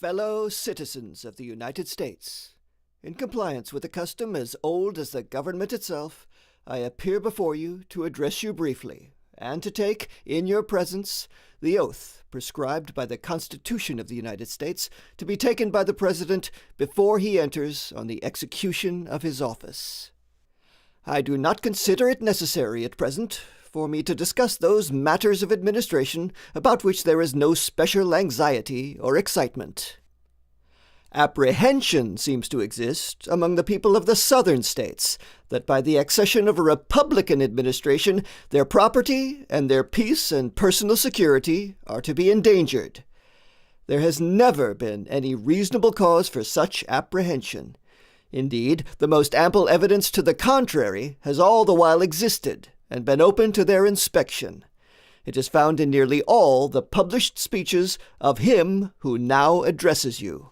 Fellow citizens of the United States, in compliance with a custom as old as the government itself, I appear before you to address you briefly, and to take, in your presence, the oath prescribed by the Constitution of the United States to be taken by the President before he enters on the execution of his office. I do not consider it necessary at present for me to discuss those matters of administration about which there is no special anxiety or excitement. Apprehension seems to exist among the people of the southern states that by the accession of a Republican administration, their property and their peace and personal security are to be endangered. There has never been any reasonable cause for such apprehension. Indeed, the most ample evidence to the contrary has all the while existed and been open to their inspection. It is found in nearly all the published speeches of him who now addresses you.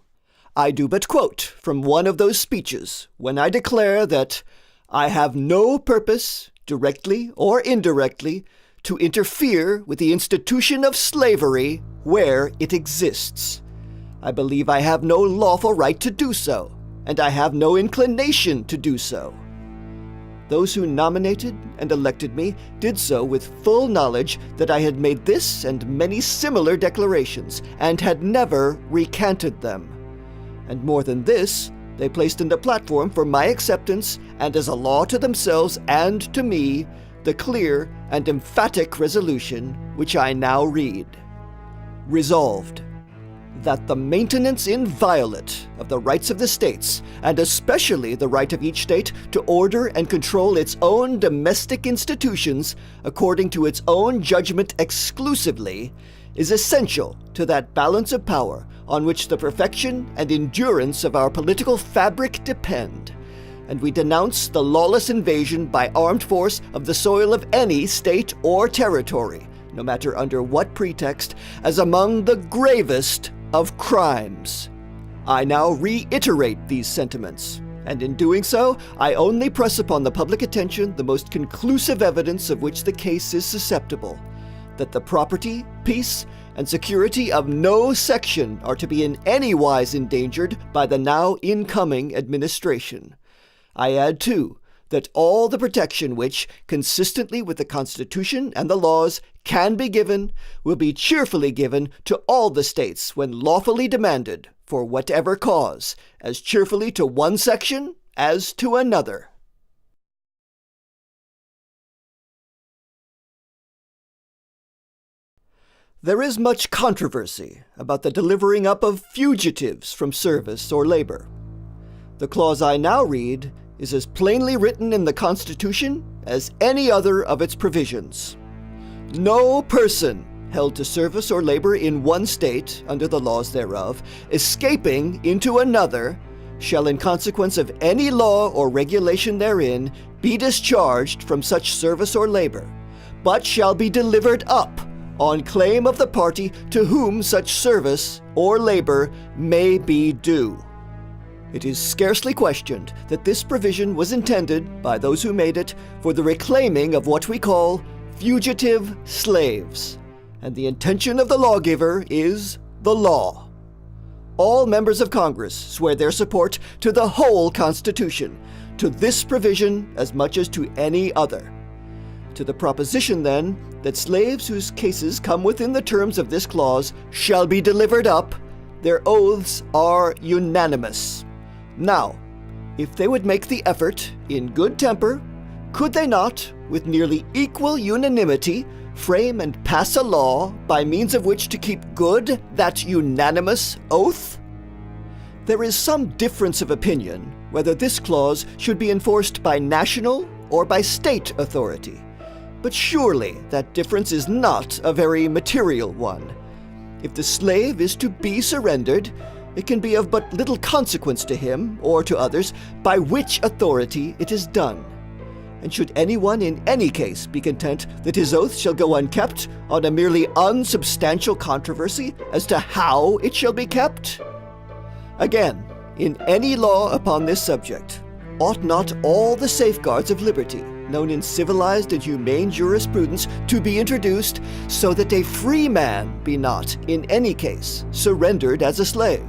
I do but quote from one of those speeches when I declare that I have no purpose, directly or indirectly, to interfere with the institution of slavery where it exists. I believe I have no lawful right to do so, and I have no inclination to do so. Those who nominated and elected me did so with full knowledge that I had made this and many similar declarations, and had never recanted them. And more than this, they placed in the platform for my acceptance, and as a law to themselves and to me, the clear and emphatic resolution which I now read. Resolved, that the maintenance inviolate of the rights of the states, and especially the right of each state to order and control its own domestic institutions according to its own judgment exclusively, is essential to that balance of power on which the perfection and endurance of our political fabric depend, and we denounce the lawless invasion by armed force of the soil of any state or territory, no matter under what pretext, as among the gravest of crimes. I now reiterate these sentiments, and in doing so, I only press upon the public attention the most conclusive evidence of which the case is susceptible, that the property, peace, and security of no section are to be in any wise endangered by the now incoming administration. I add, too, that all the protection which, consistently with the Constitution and the laws, can be given, will be cheerfully given to all the states when lawfully demanded, for whatever cause, as cheerfully to one section as to another. There is much controversy about the delivering up of fugitives from service or labor. The clause I now read is as plainly written in the Constitution as any other of its provisions. No person held to service or labor in one state under the laws thereof, escaping into another, shall in consequence of any law or regulation therein be discharged from such service or labor, but shall be delivered up on claim of the party to whom such service or labor may be due. It is scarcely questioned that this provision was intended, by those who made it, for the reclaiming of what we call fugitive slaves, and the intention of the lawgiver is the law. all members of Congress swear their support to the whole Constitution, to this provision as much as to any other. To the proposition, then, that slaves whose cases come within the terms of this clause shall be delivered up, their oaths are unanimous. Now, if they would make the effort in good temper, could they not, with nearly equal unanimity, frame and pass a law by means of which to keep good that unanimous oath? There is some difference of opinion whether this clause should be enforced by national or by state authority. But surely that difference is not a very material one. If the slave is to be surrendered, it can be of but little consequence to him or to others by which authority it is done. And should anyone in any case be content that his oath shall go unkept on a merely unsubstantial controversy as to how it shall be kept? Again, in any law upon this subject, ought not all the safeguards of liberty known in civilized and humane jurisprudence to be introduced so that a free man be not, in any case, surrendered as a slave?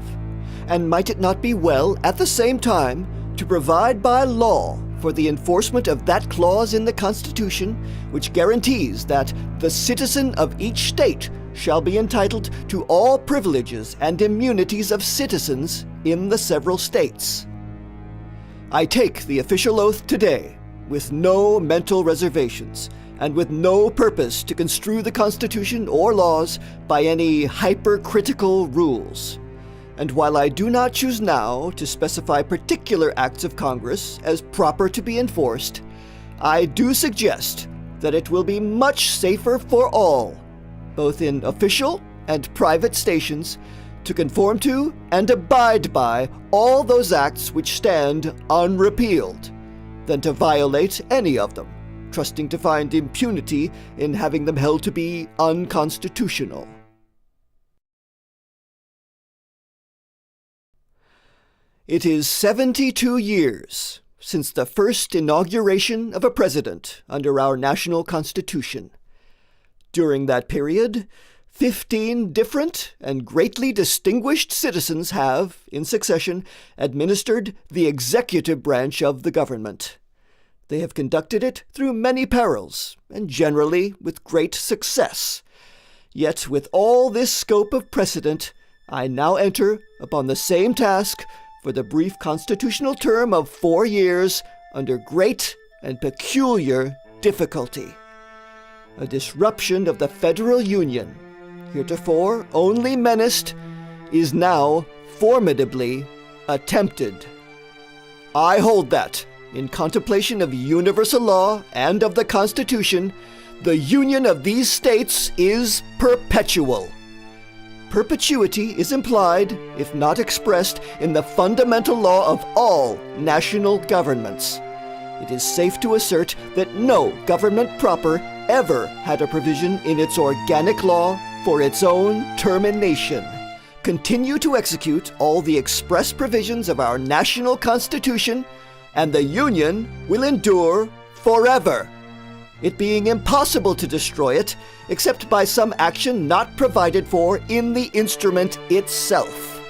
And might it not be well, at the same time, to provide by law for the enforcement of that clause in the Constitution which guarantees that the citizen of each state shall be entitled to all privileges and immunities of citizens in the several states? I take the official oath today with no mental reservations and with no purpose to construe the Constitution or laws by any hypercritical rules. And while I do not choose now to specify particular acts of Congress as proper to be enforced, I do suggest that it will be much safer for all, both in official and private stations, to conform to and abide by all those acts which stand unrepealed, than to violate any of them, trusting to find impunity in having them held to be unconstitutional. It is 72 years since the first inauguration of a president under our national Constitution. During that period, 15 different and greatly distinguished citizens have, in succession, administered the executive branch of the government. They have conducted it through many perils, and generally with great success. Yet with all this scope of precedent, I now enter upon the same task for the brief constitutional term of 4 years under great and peculiar difficulty. A disruption of the Federal Union, heretofore only menaced, is now formidably attempted. I hold that, in contemplation of universal law and of the Constitution, the union of these states is perpetual. Perpetuity is implied, if not expressed, in the fundamental law of all national governments. It is safe to assert that no government proper ever had a provision in its organic law for its own termination. Continue to execute all the express provisions of our national Constitution, and the Union will endure forever, it being impossible to destroy it except by some action not provided for in the instrument itself.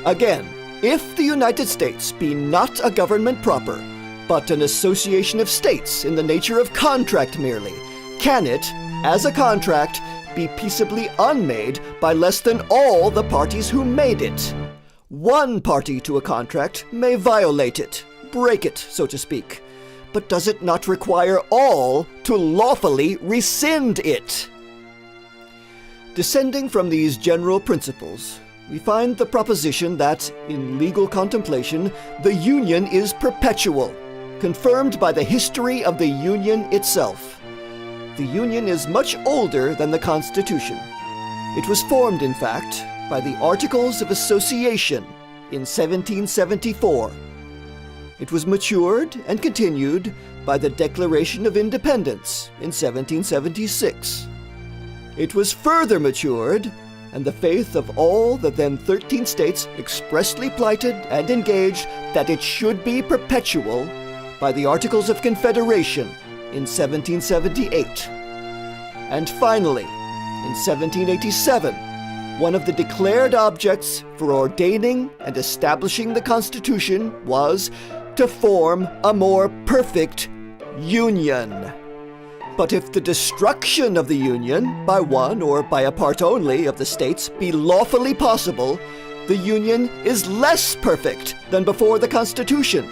Again, if the United States be not a government proper, but an association of states in the nature of contract merely, can it, as a contract, be peaceably unmade by less than all the parties who made it? One party to a contract may violate it, break it, so to speak. But does it not require all to lawfully rescind it? Descending from these general principles, we find the proposition that, in legal contemplation, the Union is perpetual, confirmed by the history of the Union itself. The Union is much older than the Constitution. It was formed, in fact, by the Articles of Association in 1774. It was matured and continued by the Declaration of Independence in 1776. It was further matured, and the faith of all the then 13 states expressly plighted and engaged that it should be perpetual by the Articles of Confederation in 1778. And finally, in 1787, one of the declared objects for ordaining and establishing the Constitution was to form a more perfect union. But if the destruction of the Union, by one or by a part only of the states, be lawfully possible, the Union is less perfect than before the Constitution,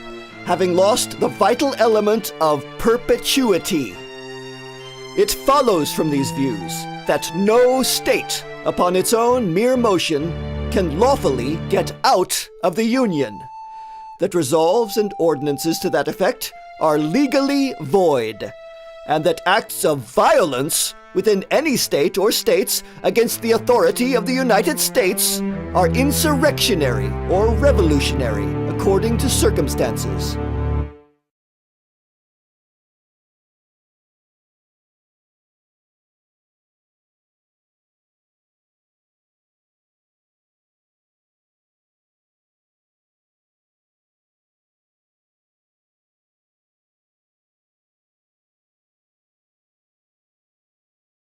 having lost the vital element of perpetuity. It follows from these views that no state, upon its own mere motion, can lawfully get out of the Union, that resolves and ordinances to that effect are legally void, and that acts of violence within any state or states against the authority of the United States are insurrectionary or revolutionary according to circumstances.